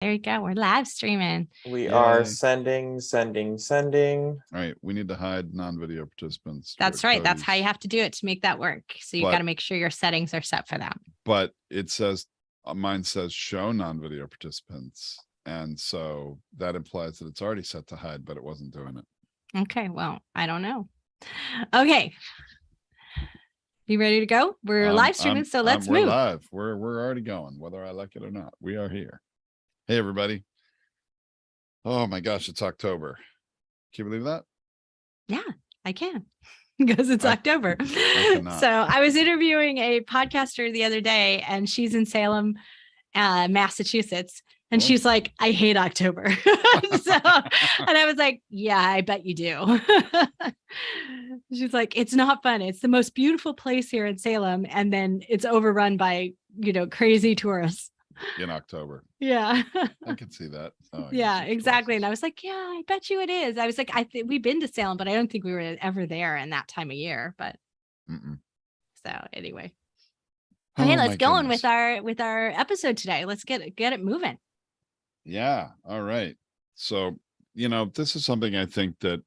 There you go. We're live streaming. We Yay. are sending. All right, we need to hide non-video participants. That's right. That's how you have to do it to make that work. So you got to make sure your settings are set for that. But it says, mine says show non-video participants. And so that implies that it's already set to hide, but it wasn't doing it. Okay, well, I don't know. Okay. You ready to go? We're live streaming, so let's move. We're live. We're already going, whether I like it or not. We are here. Hey, everybody. Oh my gosh, it's October. Can you believe that? Yeah, I can. Because it's October. I so I was interviewing a podcaster the other day, and she's in Salem, Massachusetts. And she's like, I hate October. And I was like, yeah, I bet you do. She's like, it's not fun. It's the most beautiful place here in Salem. And then it's overrun by, crazy tourists. In October. Yeah. I can see that. Oh, yeah, exactly. And I was like, yeah, I bet you it is. I was like, we've been to Salem, but I don't think we were ever there in that time of year. But so anyway. Okay, let's go on with our episode today. Let's get it moving. Yeah. All right. So, this is something I think that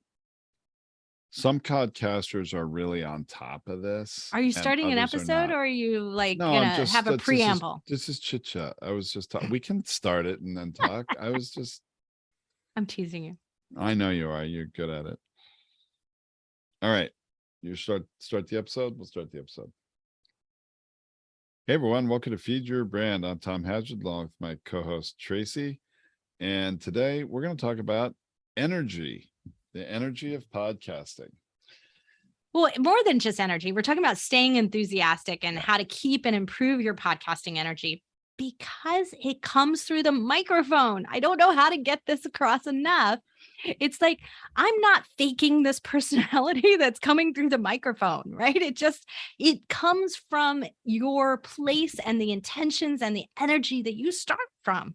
some podcasters are really on top of this. Are you starting an episode, or are you gonna have a preamble? This is chit chat. I was just we can start it and then talk. I'm teasing you. I know you are. You're good at it. All right. You start the episode. We'll start the episode. Hey everyone, welcome to Feed Your Brand. I'm Tom Hazzard, along with my co-host Tracy. And today we're going to talk about energy, the energy of podcasting. Well, more than just energy, we're talking about staying enthusiastic and how to keep and improve your podcasting energy, because it comes through the microphone. I don't know how to get this across enough. It's like, I'm not faking this personality that's coming through the microphone, right? It comes from your place and the intentions and the energy that you start from.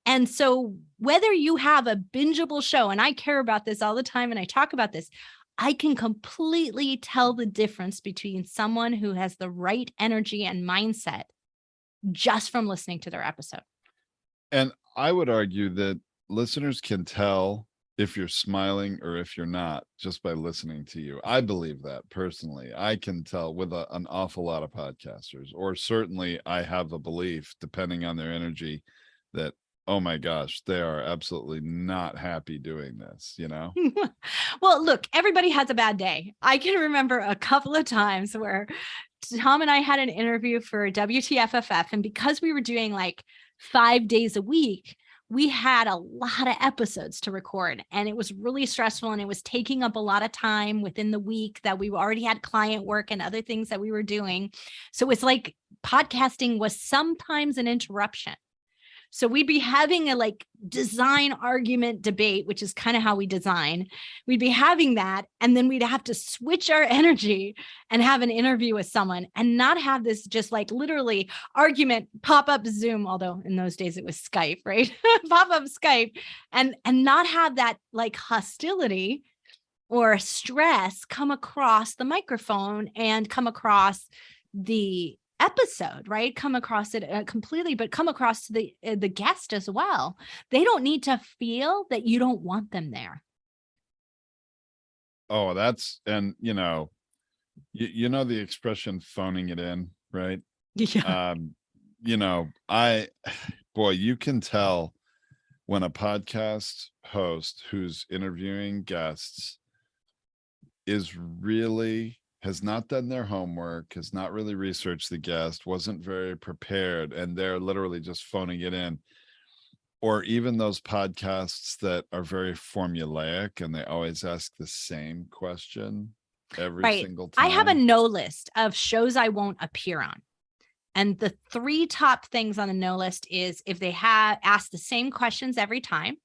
And so whether you have a bingeable show, and I care about this all the time, and I talk about this, I can completely tell the difference between someone who has the right energy and mindset just from listening to their episode. And I would argue that listeners can tell if you're smiling or if you're not just by listening to you. I believe that personally. I can tell with an awful lot of podcasters, or certainly I have a belief, depending on their energy, that, oh my gosh, they are absolutely not happy doing this, Well, look, everybody has a bad day. I can remember a couple of times where Tom and I had an interview for WTFFF, and because we were doing 5 days a week, we had a lot of episodes to record, and it was really stressful, and it was taking up a lot of time within the week that we already had client work and other things that we were doing. So it's like podcasting was sometimes an interruption. So we'd be having a design argument debate, which is kind of how we design. We'd be having that, and then we'd have to switch our energy and have an interview with someone, and not have this just literally argument pop up Zoom, although in those days it was Skype, right? Pop up Skype, and not have that hostility or stress come across the microphone and come across the episode, right? Come across it completely, but come across to the guest as well. They don't need to feel that you don't want them there. Oh, that's, and you know the expression phoning it in, right? Yeah. You can tell when a podcast host who's interviewing guests has not done their homework, has not really researched the guest, wasn't very prepared, and they're literally just phoning it in. Or even those podcasts that are very formulaic and they always ask the same question every single time. I have a no list of shows I won't appear on. And the 3 top things on the no list is if they have asked the same questions every time.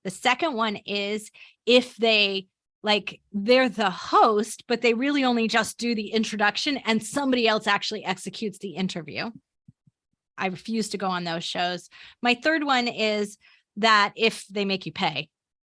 The second one is if they they're the host, but they really only just do the introduction and somebody else actually executes the interview. I refuse to go on those shows. My third one is that if they make you pay,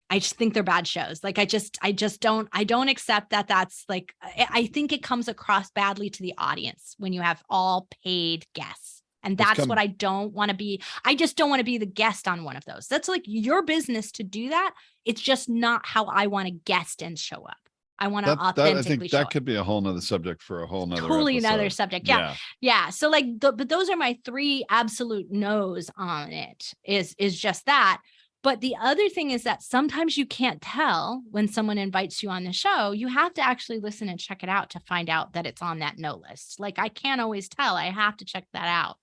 I just think they're bad shows. I don't accept that. That's I think it comes across badly to the audience when you have all paid guests And that's what I don't want to be. I just don't want to be the guest on one of those. That's like your business to do that. It's just not how I want to guest and show up. I want to authentically I think show that up. could be a whole nother subject for a whole nother Totally episode. another subject. Yeah. Yeah. So like, but those are my 3 absolute no's on it is just that. But the other thing is that sometimes you can't tell when someone invites you on the show. You have to actually listen and check it out to find out that it's on that no list. Like I can't always tell. I have to check that out.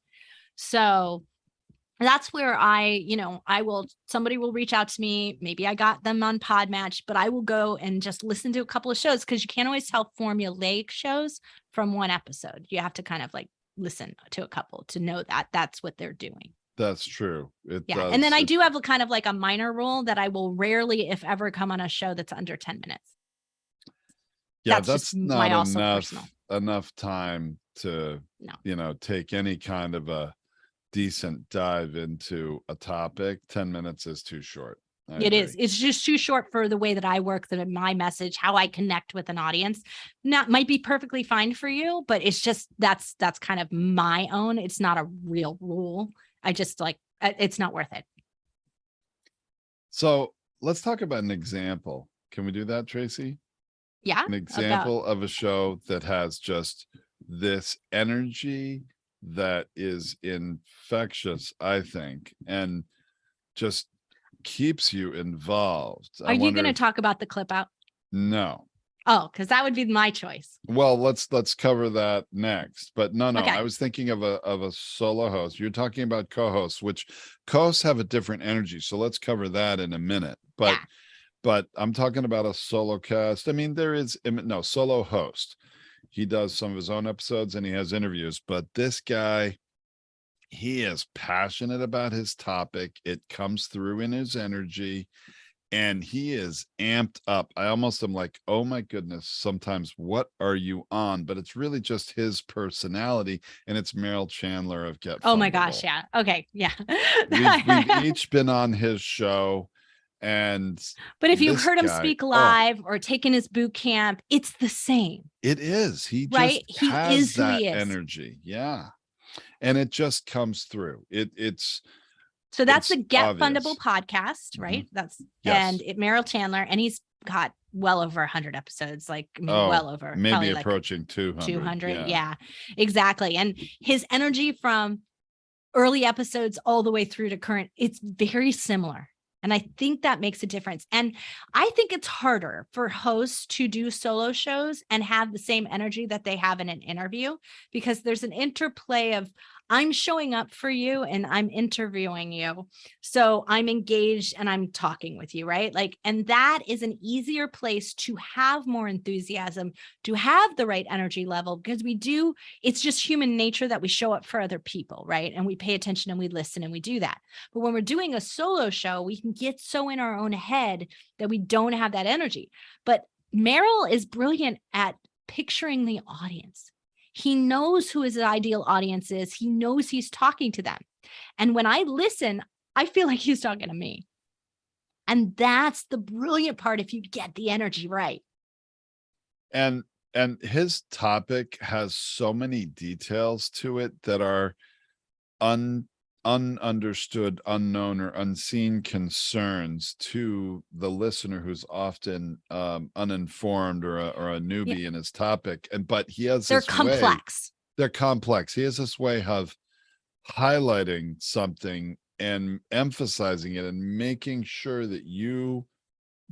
So that's where somebody will reach out to me. Maybe I got them on Podmatch, but I will go and just listen to a couple of shows because you can't always tell formulaic shows from one episode. You have to kind of like listen to a couple to know that that's what they're doing. That's true. It does. And then I do have a kind of like a minor rule that I will rarely, if ever, come on a show that's under 10 minutes. Yeah, that's not enough time to, take any kind of a decent dive into a topic. 10 minutes is too short. It is. It's just too short for the way that I work, that my message, how I connect with an audience. That might be perfectly fine for you, but it's just that's kind of my own. It's not a real rule. I just it's not worth it. So let's talk about an example. Can we do that, Tracy? Yeah. An example of a show that has just this energy that is infectious, I think, and just keeps you involved. Are you going to talk about the clip out? No. Oh, because that would be my choice. Well, let's cover that next. But no, okay. I was thinking of a solo host. You're talking about co-hosts, which co-hosts have a different energy. So let's cover that in a minute. But I'm talking about a solo cast. I mean, solo host. He does some of his own episodes and he has interviews, but this guy, he is passionate about his topic. It comes through in his energy and he is amped up. I almost am like, oh my goodness, sometimes what are you on? But it's really just his personality. And it's Meryl Chandler of Get Oh Fundable. my gosh. Yeah. Okay. Yeah. We've each been on his show. But if you've heard him speak live or taken his boot camp, it's the same. It is. He has that energy. Yeah. And it just comes through. So that's the Get Fundable podcast, right? Mm-hmm. And Meryl Chandler, and he's got well over 100 episodes, well over, maybe approaching 200. 200. Yeah, exactly. And his energy from early episodes all the way through to current, it's very similar. And I think that makes a difference. And I think it's harder for hosts to do solo shows and have the same energy that they have in an interview, because there's an interplay of I'm showing up for you and I'm interviewing you. So I'm engaged and I'm talking with you, right? And that is an easier place to have more enthusiasm, to have the right energy level, because it's just human nature that we show up for other people, right? And we pay attention and we listen and we do that. But when we're doing a solo show, we can get so in our own head that we don't have that energy. But Meryl is brilliant at picturing the audience. He knows who his ideal audience is. He knows he's talking to them. And when I listen, I feel like he's talking to me. And that's the brilliant part if you get the energy right. And his topic has so many details to it that are ununderstood, unknown, or unseen concerns to the listener who's often uninformed or a newbie in his topic. But he has they're complex. They're complex. He has this way of highlighting something and emphasizing it and making sure that you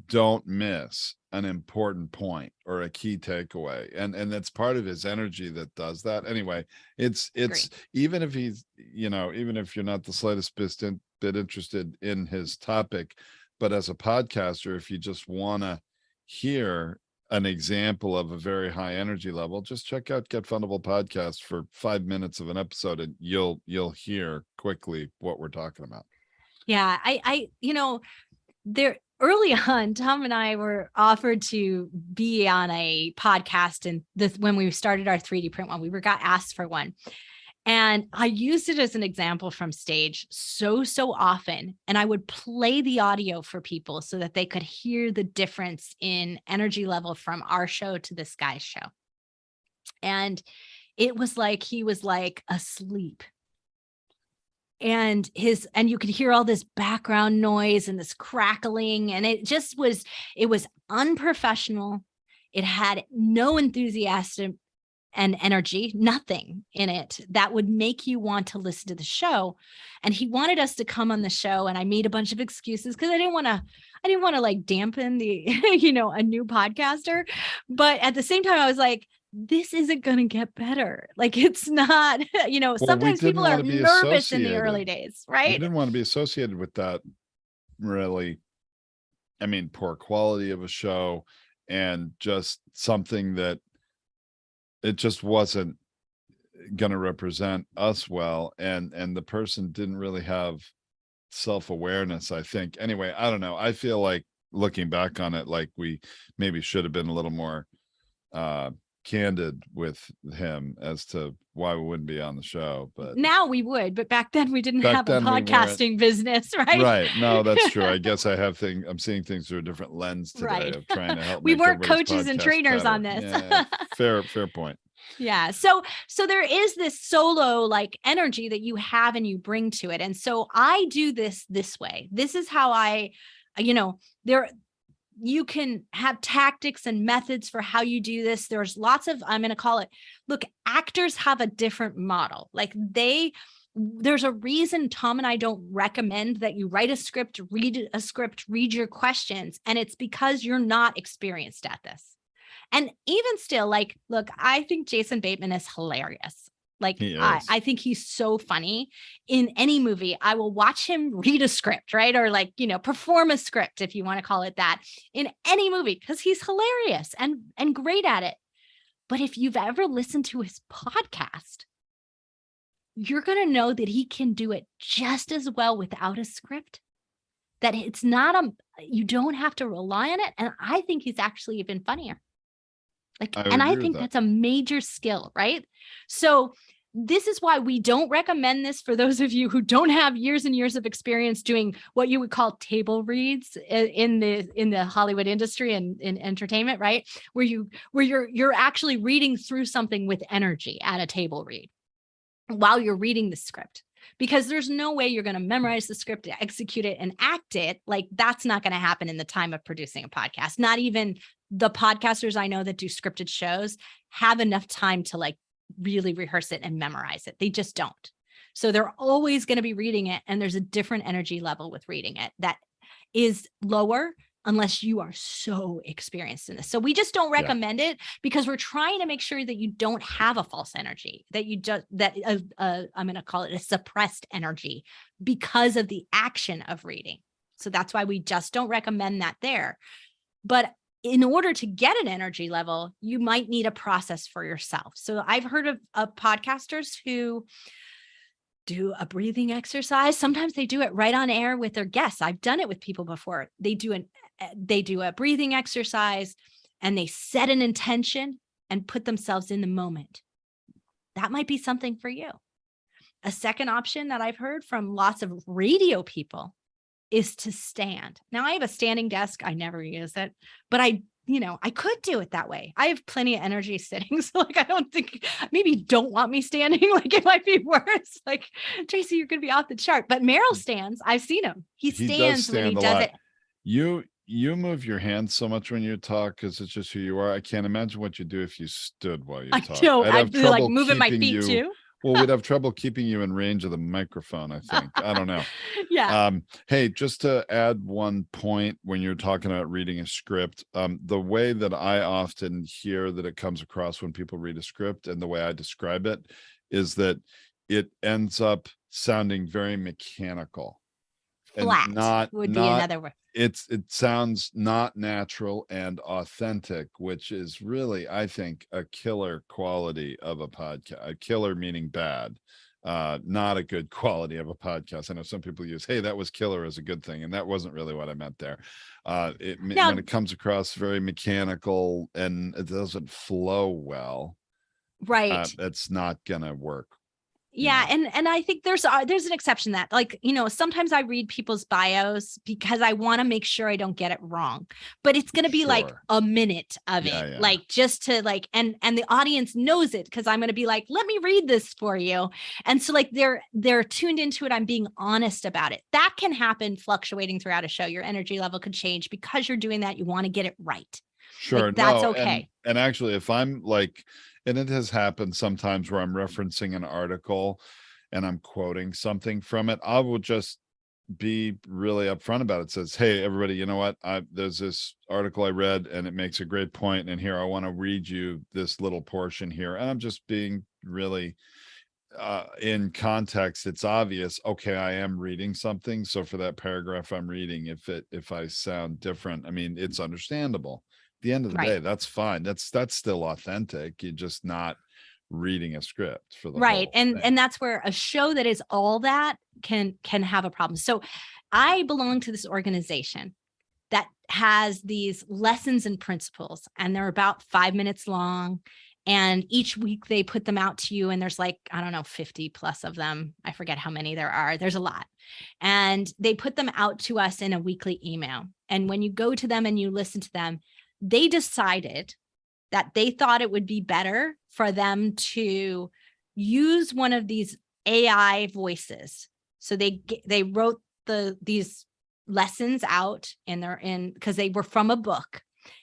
don't miss an important point or a key takeaway, and that's part of his energy that does that. Anyway, it's great. Even if he's even if you're not the slightest bit interested in his topic, but as a podcaster, if you just want to hear an example of a very high energy level, just check out Get Fundable podcast for 5 minutes of an episode and you'll hear quickly what we're talking about. Yeah, I there early on, Tom and I were offered to be on a podcast, and when we started our 3D print one, we got asked for one. And I used it as an example from stage so often. And I would play the audio for people so that they could hear the difference in energy level from our show to this guy's show. And it was like he was like asleep. and you could hear all this background noise and this crackling, and it was unprofessional. It had no enthusiasm and energy, nothing in it that would make you want to listen to the show. And he wanted us to come on the show, and I made a bunch of excuses because I didn't want to like dampen the a new podcaster, but at the same time I was like, this isn't going to get better. Like, it's not, sometimes people are nervous in the early days, right? We didn't want to be associated with that, really. I mean, poor quality of a show, and just something that it just wasn't going to represent us well. And the person didn't really have self-awareness, I think. Anyway, I don't know. I feel like, looking back on it, like we maybe should have been a little more candid with him as to why we wouldn't be on the show. But now we would, but back then we didn't have a podcasting business, right? Right. No, that's true. I guess I'm seeing things through a different lens today, right, of trying to help. We weren't coaches and trainers better on this. Yeah, fair point. Yeah. So there is this solo like energy that you have and you bring to it. And so I do this way. This is how you can have tactics and methods for how you do this. There's lots of, I'm going to call it, look, actors have a different model. Like there's a reason Tom and I don't recommend that you write a script, read your questions. And it's because you're not experienced at this. And even still, like, look, I think Jason Bateman is hilarious. Like, I think he's so funny. In any movie, I will watch him read a script, right? Or like, perform a script, if you want to call it that, in any movie, because he's hilarious and great at it. But if you've ever listened to his podcast, you're going to know that he can do it just as well without a script, that it's not you don't have to rely on it. And I think he's actually even funnier. I think that's a major skill, right? So this is why we don't recommend this for those of you who don't have years and years of experience doing what you would call table reads in the Hollywood industry and in entertainment, right? Where you're actually reading through something with energy at a table read while you're reading the script. Because there's no way you're going to memorize the script, execute it, and act it. Like, that's not going to happen in the time of producing a podcast. Not even the podcasters I know that do scripted shows have enough time to like really rehearse it and memorize it. They just don't. So they're always going to be reading it. And there's a different energy level with reading it that is lower unless you are so experienced in this. So we just don't recommend it because we're trying to make sure that you don't have a false energy, that you just, I'm going to call it a suppressed energy because of the action of reading. So that's why we just don't recommend that there. But in order to get an energy level, you might need a process for yourself. So I've heard of podcasters who do a breathing exercise. Sometimes they do it right on air with their guests. I've done it with people before. They do a breathing exercise and they set an intention and put themselves in the moment. That might be something for you. A second option that I've heard from lots of radio people is to stand. Now I have a standing desk. I never use it, but I could do it that way. I have plenty of energy sitting. So like, I don't think, maybe don't want me standing. Like, it might be worse. Like, Tracy, you're going to be off the chart, but Merrill stands. I've seen him. He stands when he does it. You move your hands so much when you talk because it's just who you are. I can't imagine what you do if you stood while you talk. I'd feel like moving my feet too. Well, we'd have trouble keeping you in range of the microphone, I think. I don't know. Yeah. Hey, just to add one point when you're talking about reading a script, the way that I often hear that it comes across when people read a script and the way I describe it is that it ends up sounding very mechanical. Flat would be another word. It sounds not natural and authentic, which is really, I think, a killer quality of a podcast. A killer meaning bad, not a good quality of a podcast. I know some people use, hey, that was killer as a good thing, and that wasn't really what I meant there. When it comes across very mechanical and it doesn't flow well, right, it's not gonna work. Yeah. And I think there's an exception that, like, sometimes I read people's bios because I want to make sure I don't get it wrong, but it's going to be like Sure. a minute of it, like just to like, and the audience knows it because I'm going to be like, let me read this for you. And so like they're tuned into it. I'm being honest about it. That can happen fluctuating throughout a show. Your energy level could change because you're doing that. You want to get it right. Sure. Like, that's No, okay. and actually if I'm like, and it has happened sometimes where I'm referencing an article and I'm quoting something from it, I will just be really upfront about it. It says, hey, everybody, you know what? There's this article I read and it makes a great point. And here, I want to read you this little portion here. And I'm just being really in context. It's obvious. Okay, I am reading something. So for that paragraph I'm reading, if I sound different, I mean, it's understandable. At the end of the day, that's fine. That's still authentic. You're just not reading a script for the right. whole thing. And that's where a show that is all that can have a problem. So I belong to this organization that has these lessons and principles, and they're about 5 minutes long. And each week they put them out to you. And there's like, I don't know, 50 plus of them. I forget how many there are. There's a lot. And they put them out to us in a weekly email. And when you go to them and you listen to them, they decided that they thought it would be better for them to use one of these AI voices. So they wrote these lessons out because they were from a book,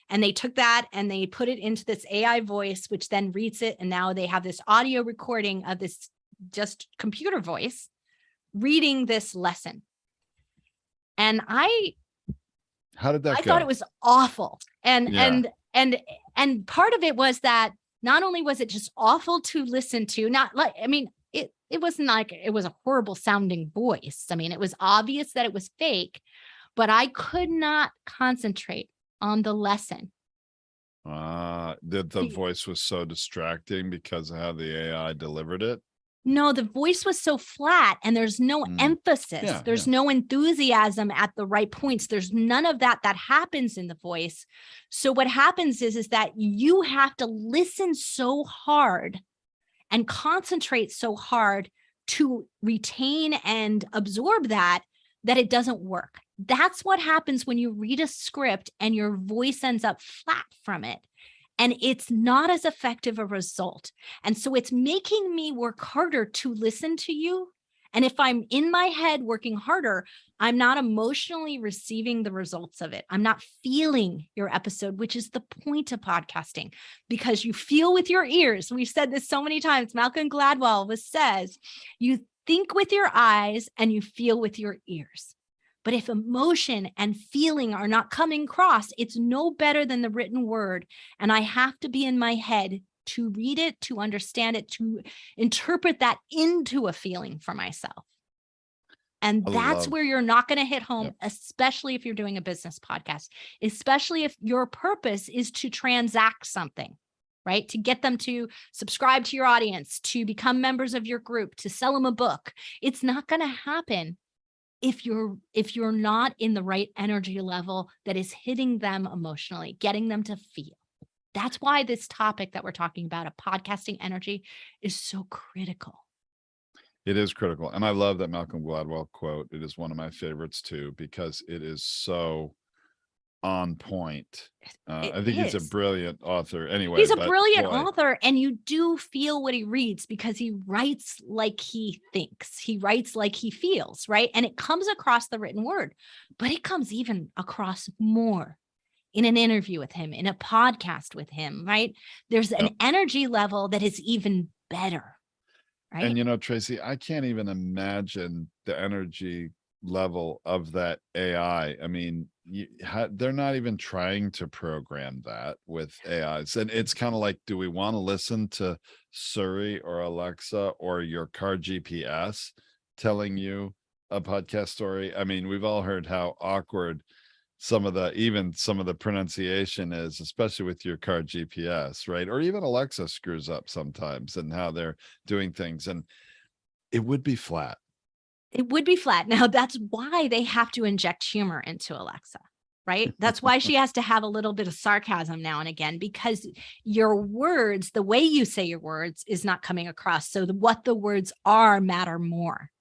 and they took that and they put it into this AI voice, which then reads it. And now they have this audio recording of this just computer voice reading this lesson. And how did that go? I thought it was awful. And part of it was that not only was it just awful to listen to, not like, I mean, it wasn't like it was a horrible sounding voice. I mean, it was obvious that it was fake, but I could not concentrate on the lesson. The voice was so distracting because of how the AI delivered it. No, the voice was so flat and there's no emphasis. There's no enthusiasm at the right points. There's none of that happens in the voice. So what happens is that you have to listen so hard and concentrate so hard to retain and absorb that it doesn't work. That's what happens when you read a script and your voice ends up flat from it. And it's not as effective a result. And so it's making me work harder to listen to you. And if I'm in my head working harder, I'm not emotionally receiving the results of it. I'm not feeling your episode, which is the point of podcasting, because you feel with your ears. We've said this so many times. Malcolm Gladwell says, you think with your eyes and you feel with your ears. But if emotion and feeling are not coming across, it's no better than the written word. And I have to be in my head to read it, to understand it, to interpret that into a feeling for myself. And that's where you're not going to hit home, especially if you're doing a business podcast, especially if your purpose is to transact something, right? To get them to subscribe to your audience, to become members of your group, to sell them a book. It's not going to happen if you're not in the right energy level that is hitting them emotionally, getting them to feel. That's why this topic that we're talking about, a podcasting energy, is so critical. It is critical. And I love that Malcolm Gladwell quote. It is one of my favorites too, because it is so on point. I think he's a brilliant author anyway. He's a brilliant author, and you do feel what he reads because he writes like he thinks. He writes like he feels, right? And it comes across the written word, but it comes even across more in an interview with him, in a podcast with him, right? There's an energy level that is even better, right? And Tracy, I can't even imagine the energy level of that AI. I mean, they're not even trying to program that with AIs. And it's kind of like, do we want to listen to Siri or Alexa or your car GPS telling you a podcast story? I mean, we've all heard how awkward some of the pronunciation is, especially with your car GPS, right? Or even Alexa screws up sometimes and how they're doing things. And it would be flat. It would be flat. Now, that's why they have to inject humor into Alexa, right? That's why she has to have a little bit of sarcasm now and again, because your words, the way you say your words is not coming across. So what the words are matter more.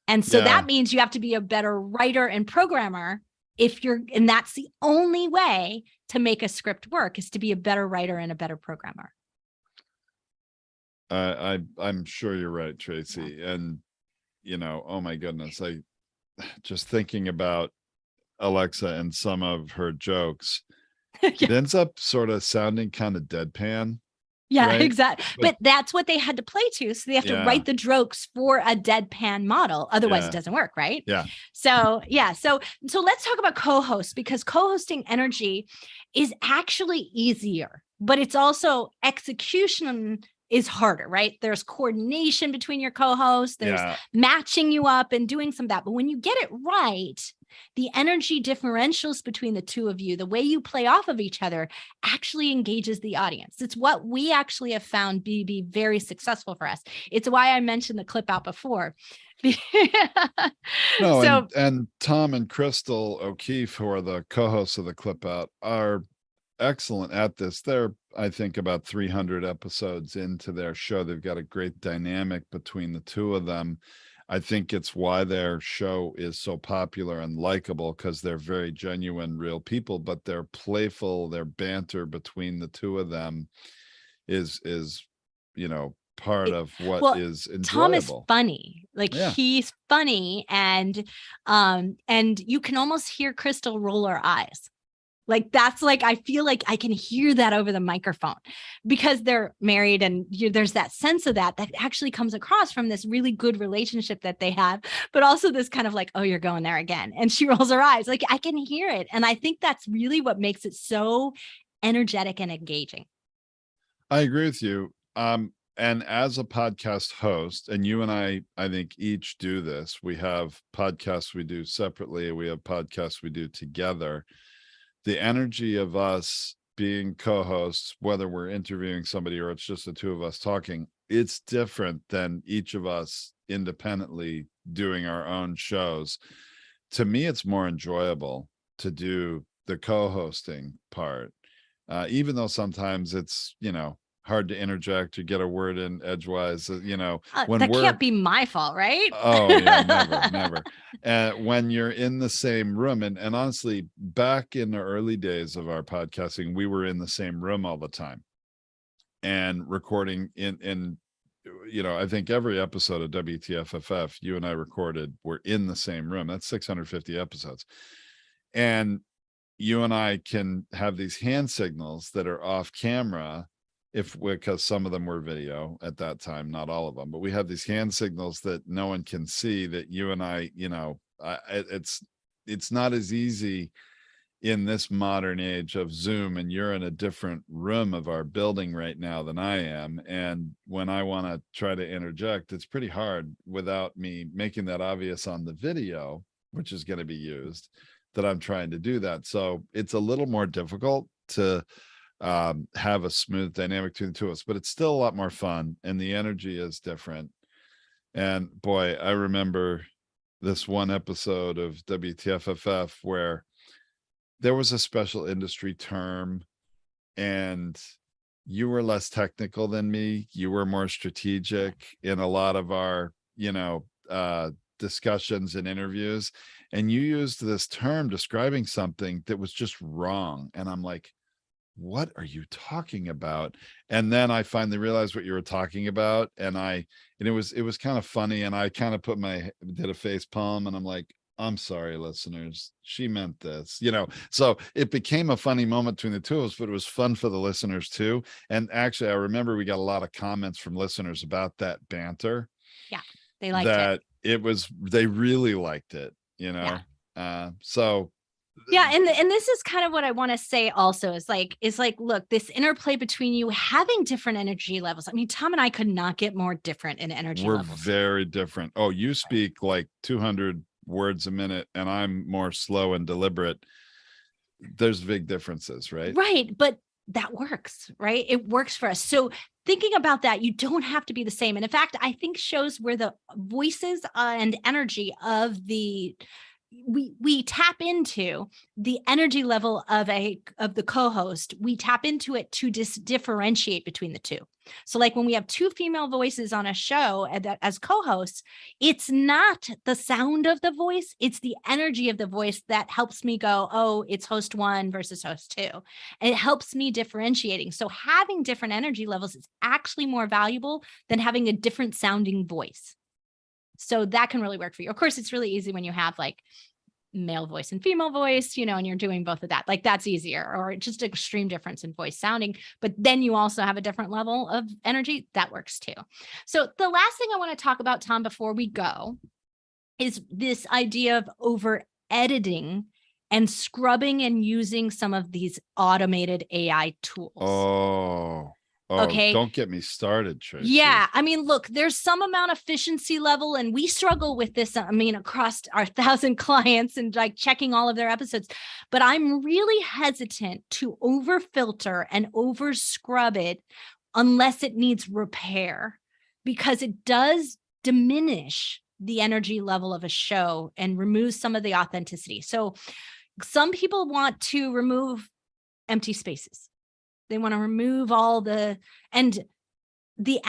And so that means you have to be a better writer and programmer and that's the only way to make a script work, is to be a better writer and a better programmer. I'm sure you're right, Tracy. Yeah. And, oh my goodness, I just thinking about Alexa and some of her jokes, it ends up sort of sounding kind of deadpan. Yeah, right? Exactly. But that's what they had to play to. So they have to write the jokes for a deadpan model. Otherwise it doesn't work. Right. Yeah. So, So let's talk about co-host, because co-hosting energy is actually easier, but it's also execution is harder, right? There's coordination between your co-hosts. There's matching you up and doing some of that. But when you get it right, the energy differentials between the two of you, the way you play off of each other, actually engages the audience. It's what we actually have found be very successful for us. It's why I mentioned the clip out before. And Tom and Crystal O'Keefe, who are the co-hosts of the clip out, are excellent at this. They're, I think, about 300 episodes into their show. They've got a great dynamic between the two of them. I think it's why their show is so popular and likable, because they're very genuine, real people, but they're playful. Their banter between the two of them is part of what is enjoyable. Tom is funny. He's funny, and you can almost hear Crystal roll her eyes. I feel like I can hear that over the microphone, because they're married, and there's that sense of that actually comes across from this really good relationship that they have, but also this kind of like, oh, you're going there again. And she rolls her eyes. I can hear it. And I think that's really what makes it so energetic and engaging. I agree with you. And as a podcast host, and you and I think each do this, we have podcasts we do separately. We have podcasts we do together. The energy of us being co-hosts, whether we're interviewing somebody or it's just the two of us talking, it's different than each of us independently doing our own shows. To me, it's more enjoyable to do the co-hosting part, even though sometimes it's, hard to interject or get a word in edgewise, that can't be my fault, right? Oh yeah, never. When you're in the same room, and honestly, back in the early days of our podcasting, we were in the same room all the time and recording in I think every episode of WTFFF you and I recorded, we're in the same room. That's 650 episodes. And you and I can have these hand signals that are off camera, because some of them were video at that time, not all of them, but we have these hand signals that no one can see, that you and I, it's not as easy in this modern age of Zoom, and you're in a different room of our building right now than I am. And when I want to try to interject, it's pretty hard without me making that obvious on the video, which is going to be used, that I'm trying to do that. So it's a little more difficult to have a smooth dynamic between the two of us, but it's still a lot more fun, and the energy is different. And boy, I remember this one episode of WTFFF where there was a special industry term, and you were less technical than me. You were more strategic in a lot of our, discussions and interviews, and you used this term describing something that was just wrong. And I'm like, what are you talking about? And then I finally realized what you were talking about. And it was kind of funny. And I kind of did a face palm, and I'm like, I'm sorry, listeners, she meant this, so it became a funny moment between the two of us, but it was fun for the listeners too. And actually, I remember we got a lot of comments from listeners about that banter. Yeah. They liked that. They really liked it, so yeah, and this is kind of what I want to say also is look, this interplay between you having different energy levels. I mean, Tom and I could not get more different in energy levels. We're very different. Oh, you speak like 200 words a minute, and I'm more slow and deliberate. There's big differences, right? Right, but that works, right? It works for us. So thinking about that, you don't have to be the same. And in fact, I think shows where the voices and energy of the we tap into the energy level of the co-host. We tap into it to differentiate between the two. So like when we have two female voices on a show as co-hosts, it's not the sound of the voice, it's the energy of the voice that helps me go, oh, it's host one versus host two. And it helps me differentiating. So having different energy levels is actually more valuable than having a different sounding voice. So that can really work for you. Of course, it's really easy when you have like male voice and female voice, and you're doing both of that. Like that's easier, or just extreme difference in voice sounding. But then you also have a different level of energy. That works too. So the last thing I want to talk about, Tom, before we go, is this idea of over editing and scrubbing and using some of these automated AI tools. Okay. Don't get me started, Tracy. Yeah. I mean, look, there's some amount of efficiency level, and we struggle with this. I mean, across our 1,000 clients and like checking all of their episodes, but I'm really hesitant to over filter and over scrub it unless it needs repair, because it does diminish the energy level of a show and remove some of the authenticity. So some people want to remove empty spaces. They want to remove and the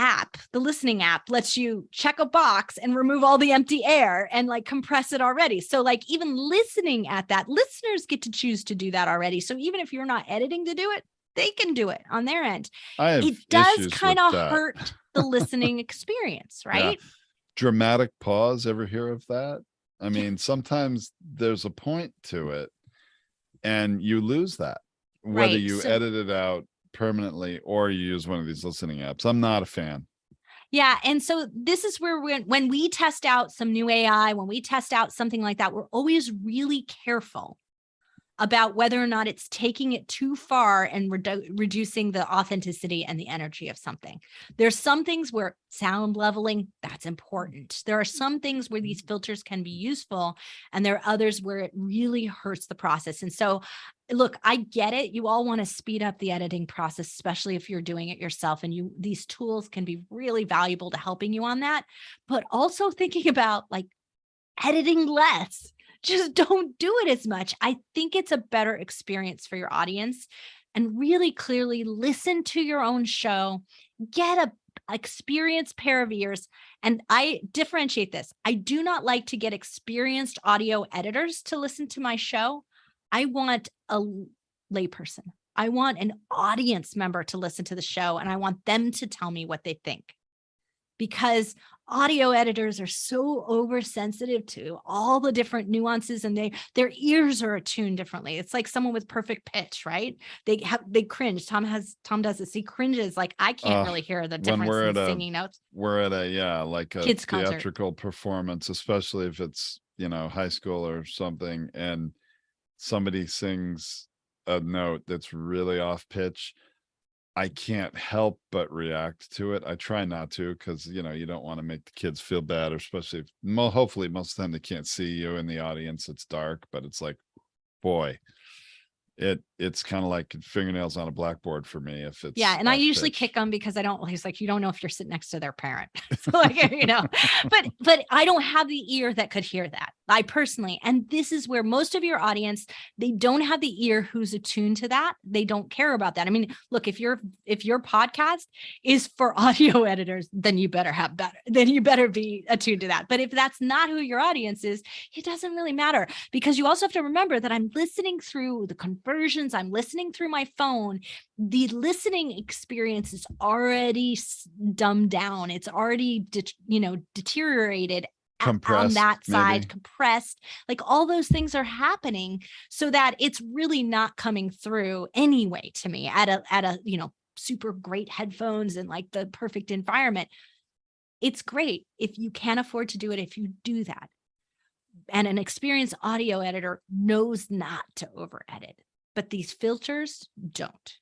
listening app lets you check a box and remove all the empty air and like compress it already. So like even listening at that, listeners get to choose to do that already. So even if you're not editing to do it, they can do it on their end. It does kind of hurt the listening experience, right? Yeah. Dramatic pause. Ever hear of that? I mean, sometimes there's a point to it and you lose that. Whether you edit it out permanently or you use one of these listening apps. I'm not a fan. Yeah. And so this is where when we test out some new AI, when we test out something like that, we're always really careful about whether or not it's taking it too far and reducing the authenticity and the energy of something. There's some things where sound leveling, that's important. There are some things where these filters can be useful, and there are others where it really hurts the process. And so, look, I get it. You all want to speed up the editing process, especially if you're doing it yourself. And these tools can be really valuable to helping you on that. But also thinking about like editing less. Just don't do it as much. I think it's a better experience for your audience, and really clearly listen to your own show, get a experienced pair of ears. And I differentiate this. I do not like to get experienced audio editors to listen to my show. I want a layperson. I want an audience member to listen to the show, and I want them to tell me what they think. Because audio editors are so oversensitive to all the different nuances, and their ears are attuned differently. It's like someone with perfect pitch, right? They cringe. Tom does this. He cringes. Like I can't really hear the difference in singing notes. We're at a kids theatrical performance, especially if it's, high school or something, and somebody sings a note that's really off pitch. I can't help but react to it. I try not to, because you don't want to make the kids feel bad, or especially hopefully most of the time they can't see you in the audience. It's dark, but it's like, boy, it's kind of like fingernails on a blackboard for me if it's and I usually kick them because he's like, you don't know if you're sitting next to their parent. So like, but I don't have the ear that could hear that. I personally, and this is where most of your audience, they don't have the ear who's attuned to that. They don't care about that. I mean, look, if your podcast is for audio editors, then you better be attuned to that. But if that's not who your audience is, it doesn't really matter, because you also have to remember that I'm listening through the conversions. I'm listening through my phone. The listening experience is already dumbed down. It's already, deteriorated on that side, maybe. Compressed, like all those things are happening, so that it's really not coming through anyway to me at a super great headphones and like the perfect environment. It's great if you can afford to do it, if you do that. And an experienced audio editor knows not to over edit, but these filters don't.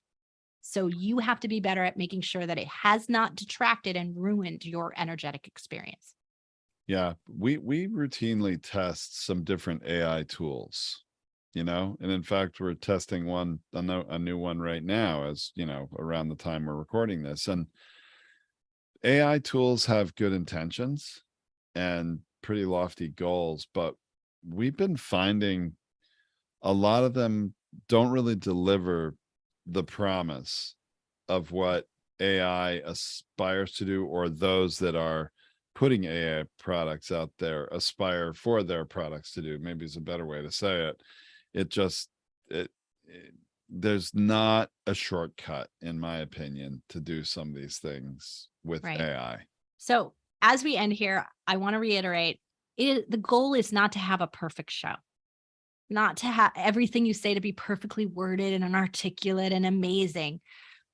So you have to be better at making sure that it has not detracted and ruined your energetic experience. Yeah, we routinely test some different AI tools, and in fact, we're testing a new one right now, as around the time we're recording this. And AI tools have good intentions and pretty lofty goals, but we've been finding a lot of them don't really deliver the promise of what AI aspires to do, or those that are putting AI products out there aspire for their products to do. Maybe is a better way to say it. There's not a shortcut, in my opinion, to do some of these things with AI. So as we end here, I want to reiterate, the goal is not to have a perfect show, not to have everything you say to be perfectly worded and articulate and amazing.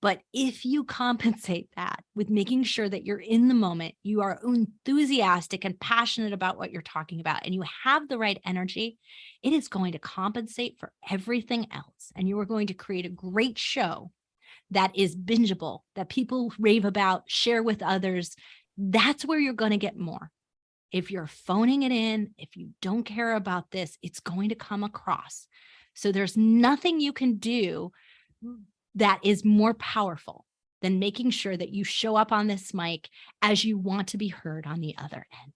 But if you compensate that with making sure that you're in the moment, you are enthusiastic and passionate about what you're talking about, and you have the right energy, it is going to compensate for everything else. And you are going to create a great show that is bingeable, that people rave about, share with others. That's where you're going to get more. If you're phoning it in, if you don't care about this, it's going to come across. So there's nothing you can do that is more powerful than making sure that you show up on this mic as you want to be heard on the other end.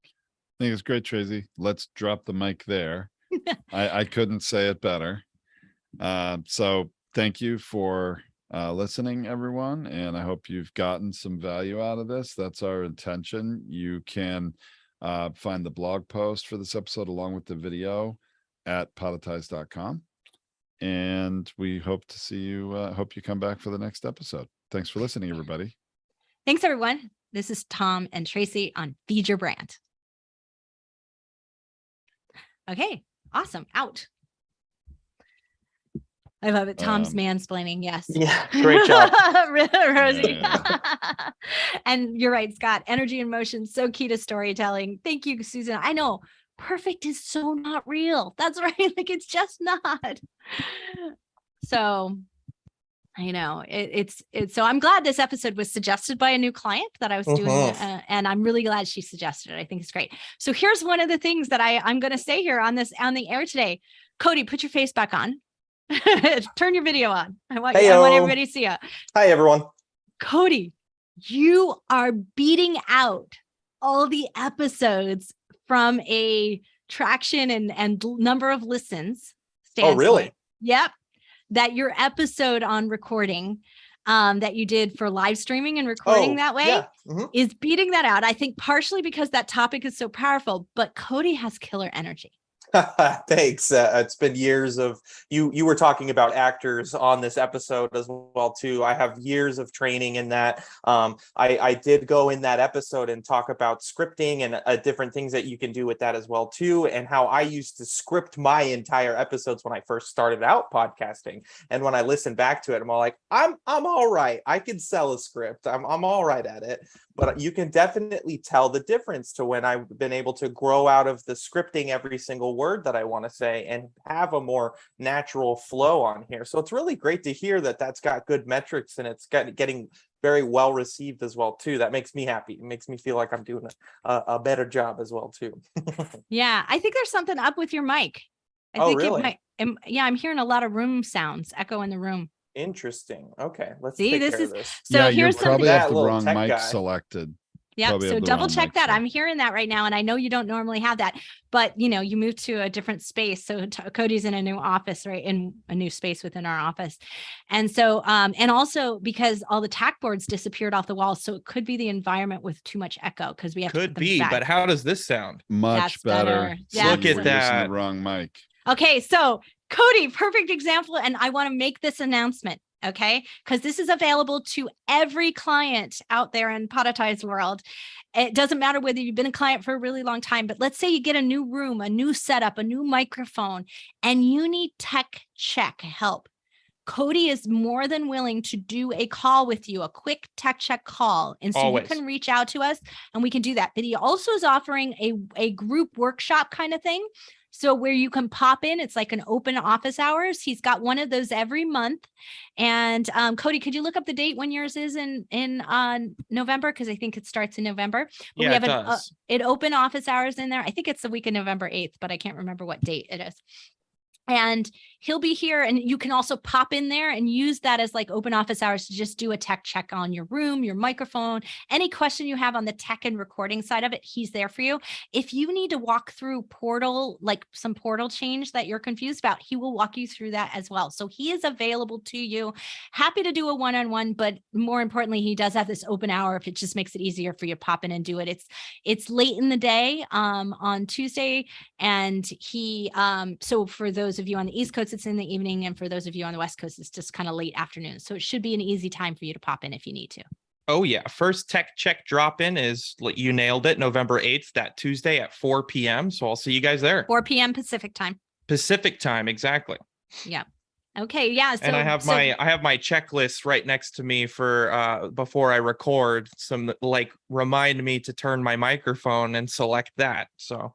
I think it's great, Tracy. Let's drop the mic there. I couldn't say it better. So thank you for listening, everyone. And I hope you've gotten some value out of this. That's our intention. You can find the blog post for this episode along with the video at podetize.com. And we hope to see you. Hope you come back for the next episode. Thanks for listening, everybody. Thanks, everyone. This is Tom and Tracy on Feed Your Brand. Okay, awesome. Out. I love it. Tom's mansplaining. Yes. Yeah. Great job. Rosie. Yeah. And you're right, Scott. Energy and motion, so key to storytelling. Thank you, Susan. I know. Perfect is so not real. That's right. Like, it's just not. So I know it's so I'm glad this episode was suggested by a new client that I was doing. And I'm really glad she suggested it. I think it's great. So here's one of the things that I'm going to say here on the air today. Cody, put your face back on. Turn your video on. I want everybody to see it. Hi, everyone. Cody, you are beating out all the episodes from a traction and number of listens standpoint. Oh, really? Yep. That your episode on recording that you did for live streaming and recording that way is beating that out. I think partially because that topic is so powerful, but Cody has killer energy. Thanks. It's been years of you were talking about actors on this episode as well too. I have years of training in that. I did go in that episode and talk about scripting and different things that you can do with that as well too, and how I used to script my entire episodes when I first started out podcasting. And when I listen back to it, I'm all like, I'm all right. I can sell a script. I'm all right at it. But you can definitely tell the difference to when I've been able to grow out of the scripting every single word that I want to say and have a more natural flow on here. So it's really great to hear that that's got good metrics and it's getting very well received as well too. That makes me happy. It makes me feel like I'm doing a better job as well too. Yeah, I think there's something up with your mic. I think really? I'm hearing a lot of room sounds echo in the room. Interesting. Okay, let's see. Take care of this. So yeah, here's you probably have the wrong mic guy selected. Yep. So double check that. I'm hearing that right now. And I know you don't normally have that, but you moved to a different space. So Cody's in a new office, right? In a new space within our office. And so, and also because all the tack boards disappeared off the wall. So it could be the environment with too much echo because we have to put them back. But how does this sound? Much better. Look at that. The wrong mic. Okay. So Cody, perfect example. And I want to make this announcement. Okay. Because this is available to every client out there in Podetize world. It doesn't matter whether you've been a client for a really long time, but let's say you get a new room, a new setup, a new microphone, and you need tech check help. Cody is more than willing to do a call with you, a quick tech check call. And so you can reach out to us and we can do that. But he also is offering a group workshop kind of thing. So where you can pop in, it's like an open office hours. He's got one of those every month. And Cody, could you look up the date when yours is in November? Because I think it starts in November. But we have an open office hours in there. I think it's the week of November 8th, but I can't remember what date it is. And he'll be here, and you can also pop in there and use that as like open office hours to just do a tech check on your room, your microphone, any question you have on the tech and recording side of it, he's there for you. If you need to walk through portal, like some portal change that you're confused about, he will walk you through that as well. So he is available to you. Happy to do a one-on-one, but more importantly, he does have this open hour if it just makes it easier for you to pop in and do it. It's late in the day on Tuesday, and he so for those of you on the East Coast, it's in the evening, and for those of you on the West Coast, it's just kind of late afternoon. So it should be an easy time for you to pop in if you need to. Oh yeah, first tech check drop in is, you nailed it, November 8th, that Tuesday at 4 p.m. So I'll see you guys there. 4 p.m. Pacific time. Pacific time, exactly. Yeah. Okay. Yeah. So, and I have my checklist right next to me for before I record, some like remind me to turn my microphone and select that. So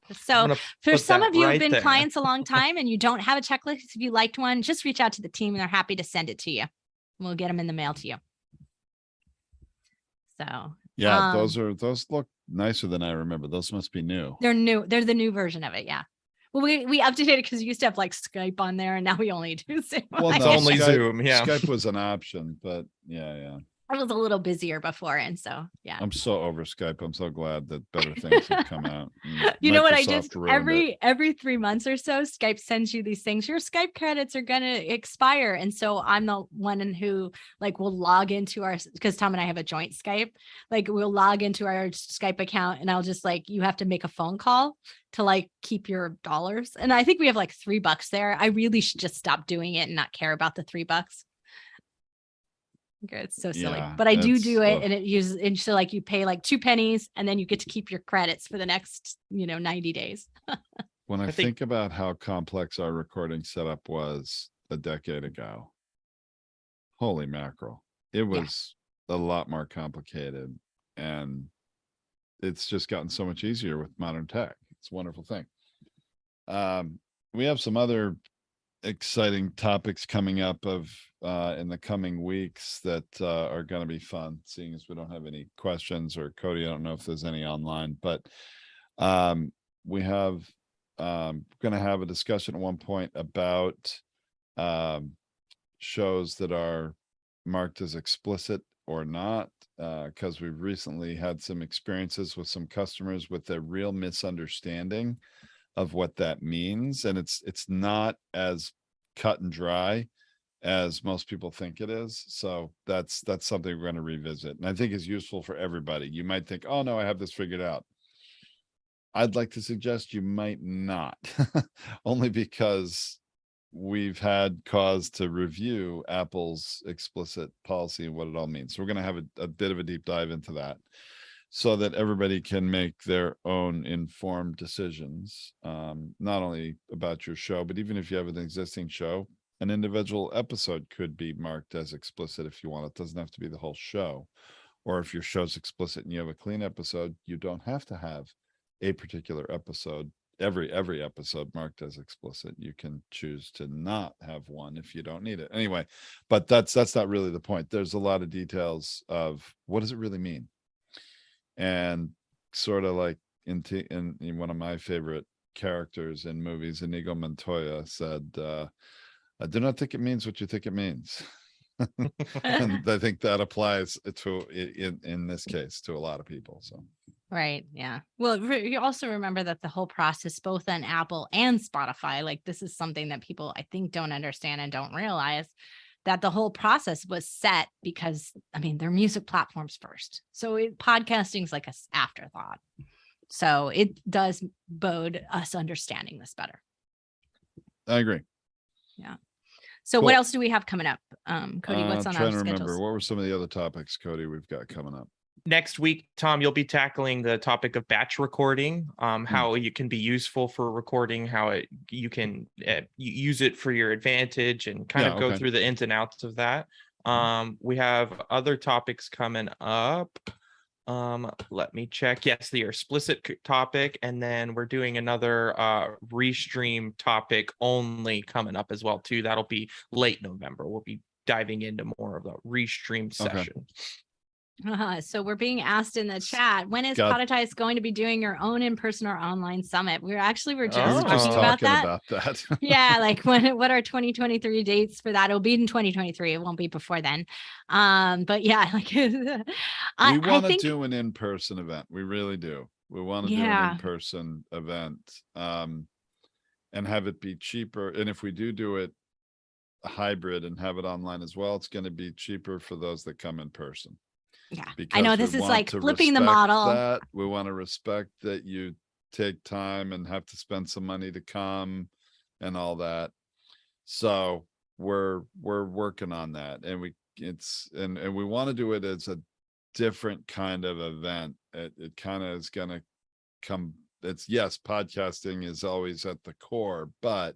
for some of you who've been clients a long time and you don't have a checklist, if you liked one, just reach out to the team and they're happy to send it to you. We'll get them in the mail to you. So yeah, those look nicer than I remember. Those must be new. They're new. They're the new version of it. Yeah. Well, we updated it because we used to have like Skype on there, and now we only do Zoom. Well, it's only Skype, Zoom. Yeah, Skype was an option, but yeah. I was a little busier before, and so yeah. I'm so over Skype. I'm so glad that better things have come out. You know what I did? Every 3 months or so, Skype sends you these things. Your Skype credits are gonna expire, and so I'm the one who like will log into our, because Tom and I have a joint Skype. Like we'll log into our Skype account, and I'll just like, you have to make a phone call to like keep your dollars. And I think we have like $3 there. I really should just stop doing it and not care about the $3. Okay, it's so silly, but I do it, and it uses, and so like you pay like 2 pennies, and then you get to keep your credits for the next 90 days. When I think about how complex our recording setup was a decade ago, holy mackerel, it was a lot more complicated, and it's just gotten so much easier with modern tech. It's a wonderful thing. We have some other exciting topics coming up in the coming weeks that are going to be fun, seeing as we don't have any questions, or Cody, I don't know if there's any online, but we have going to have a discussion at one point about shows that are marked as explicit or not, because we've recently had some experiences with some customers with a real misunderstanding of what that means, and it's not as cut and dry as most people think it is. So that's something we're going to revisit, and I think is useful for everybody. You might think, oh no, I have this figured out. I'd like to suggest you might not, only because we've had cause to review Apple's explicit policy and what it all means. So we're going to have a bit of a deep dive into that, so that everybody can make their own informed decisions, not only about your show, but even if you have an existing show, an individual episode could be marked as explicit if you want. It doesn't have to be the whole show. Or if your show's explicit and you have a clean episode, you don't have to have a particular episode, every episode marked as explicit. You can choose to not have one if you don't need it. Anyway, but that's not really the point. There's a lot of details of what does it really mean? And sort of like in one of my favorite characters in movies, Inigo Montoya said, I do not think it means what you think it means. And I think that applies to in this case to a lot of people. So right, yeah. Well, you also remember that the whole process, both on Apple and Spotify, like this is something that people I think don't understand and don't realize, that the whole process was set because, I mean, they're music platforms first. So podcasting is like an afterthought. So it does bode us understanding this better. I agree. Yeah. So cool. What else do we have coming up? Cody, what's on our schedules? I'm trying to remember. What were some of the other topics, Cody, we've got coming up? Next week, Tom, you'll be tackling the topic of batch recording, how it can be useful for recording, how you can use it for your advantage, and kind of go through the ins and outs of that. We have other topics coming up. Let me check. Yes, the explicit topic, and then we're doing another restream topic only coming up as well too. That'll be late November. We'll be diving into more of the restream session. So we're being asked in the chat, when is Scott- Podetize going to be doing your own in-person or online summit? We're just We were talking just about talking that. about that. Yeah, like what are 2023 dates for that? It'll be in 2023. It won't be before then. But yeah, like We I want to think do an in-person event. We really do. We want to do an Yeah. in-person event, and have it be cheaper. And if we do it hybrid and have it online as well, it's going to be cheaper for those that come in person. yeah, I Because know we this is want like to flipping the respect model. that. We want to respect that you take time and have to spend some money to come and all that. So we're working on that, and we want to do it as a different kind of event. It kind of is going to come. It's, yes, podcasting is always at the core, but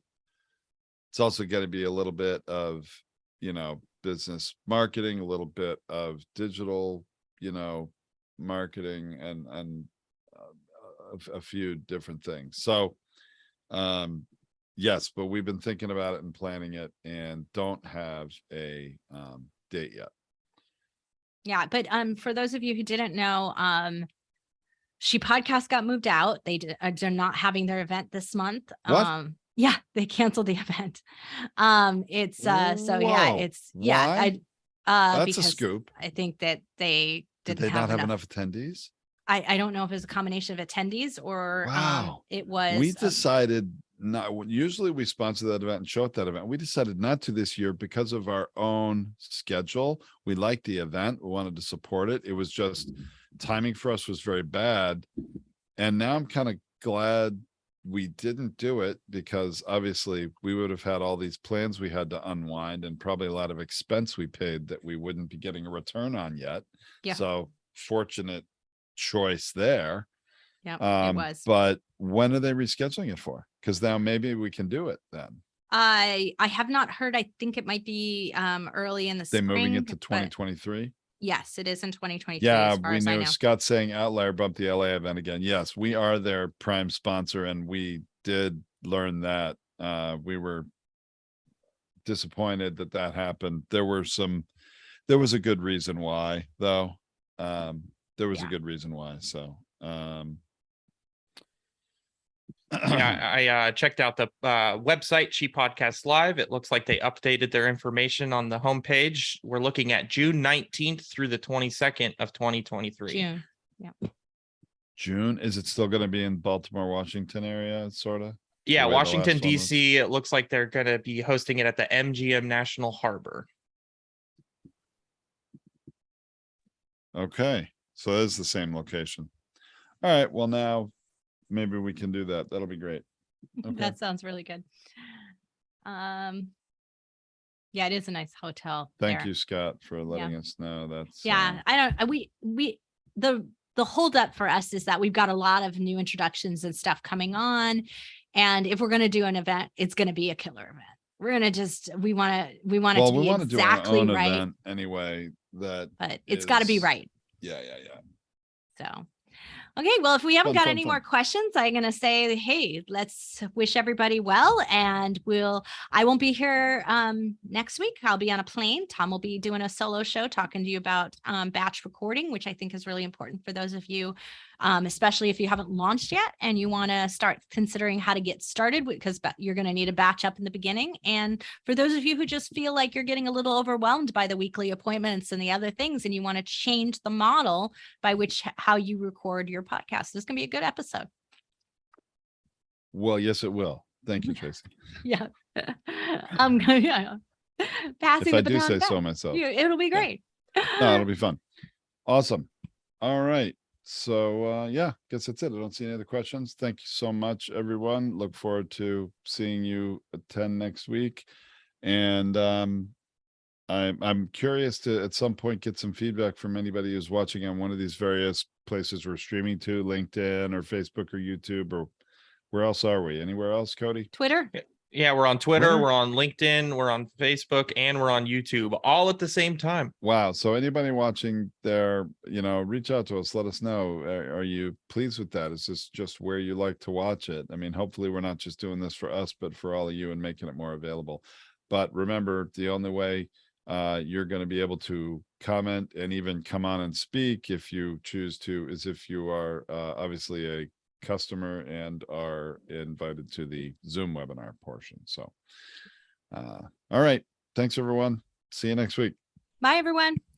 it's also going to be a little bit of, business marketing, a little bit of digital, marketing, and a few different things. So, yes, but we've been thinking about it and planning it, and don't have a date yet. Yeah, but for those of you who didn't know, She Podcast got moved out. They're not having their event this month. What? Yeah, they canceled the event. It's so yeah, Whoa. it's yeah. Why? That's a Because scoop. I think that they Did didn't they have not have enough. enough attendees? I don't know if it was a combination of attendees or Wow. it was We decided not. Usually we sponsor that event and show at that event. We decided not to this year because of our own schedule. We liked the event. We wanted to support it. It was just timing for us was very bad. And now I'm kind of glad we didn't do it, because obviously we would have had all these plans we had to unwind, and probably a lot of expense we paid that we wouldn't be getting a return on yet. Yeah. So fortunate choice there. Yeah, it was. But when are they rescheduling it for? Because now maybe we can do it then. I have not heard. I think it might be early in the They spring. moving it to but 2023. Yes, it is in 2023. Yeah, as far we as I knew. know. Scott saying Outlier bumped the LA event again. Yes, we are their prime sponsor, and we did learn that. We were disappointed that happened. There was a good reason why, though. There was a good reason why. So Yeah, I checked out the website, She Podcast Live. It looks like they updated their information on the homepage. We're looking at June 19th through the 22nd of 2023. June. Yeah. June. Is it still going to be in Baltimore, Washington area, sort of? Yeah, The way the Washington, last one was? D.C. It looks like they're going to be hosting it at the MGM National Harbor. Okay, so it is the same location. All right, well, now maybe we can do that. That'll be great. Okay. That sounds really good. Yeah, it is a nice hotel. Thank there. you, Scott, for letting us know. That's Yeah, I don't. The holdup for us is that we've got a lot of new introductions and stuff coming on, and if we're going to do an event, it's going to be a killer event. We're going to we want it to be do our exactly own right, event anyway. But it's got to be is- right. Yeah. So, okay, well, if we haven't Fun, got fun, any fun. more questions, I'm going to say, hey, let's wish everybody well. And I won't be here next week. I'll be on a plane. Tom will be doing a solo show talking to you about batch recording, which I think is really important for those of you, especially if you haven't launched yet and you want to start considering how to get started, because you're going to need a batch up in the beginning. And for those of you who just feel like you're getting a little overwhelmed by the weekly appointments and the other things, and you want to change the model by how you record your podcast, this is going to be a good episode. Well, yes, it will. Thank you, Tracy. Yeah. I'm going to passing If I the do baton say back. so myself. It'll be great. No, it'll be fun. Awesome. All right. So yeah, guess that's it. I don't see any other questions. Thank you so much, everyone. Look forward to seeing you attend next week. And I'm curious to at some point get some feedback from anybody who's watching on one of these various places we're streaming to, LinkedIn or Facebook or YouTube, or where else are we? Anywhere else, Cody? Twitter. Yeah, we're on Twitter, Twitter? we're on LinkedIn, we're on Facebook, and we're on YouTube, all at the same time. Wow. So anybody watching there, reach out to us. Let us know. Are you pleased with that? Is this just where you like to watch it? I mean, hopefully we're not just doing this for us, but for all of you and making it more available. But remember, the only way You're going to be able to comment and even come on and speak if you choose to, as if you are obviously a customer and are invited to the Zoom webinar portion. So, all right. Thanks, everyone. See you next week. Bye, everyone.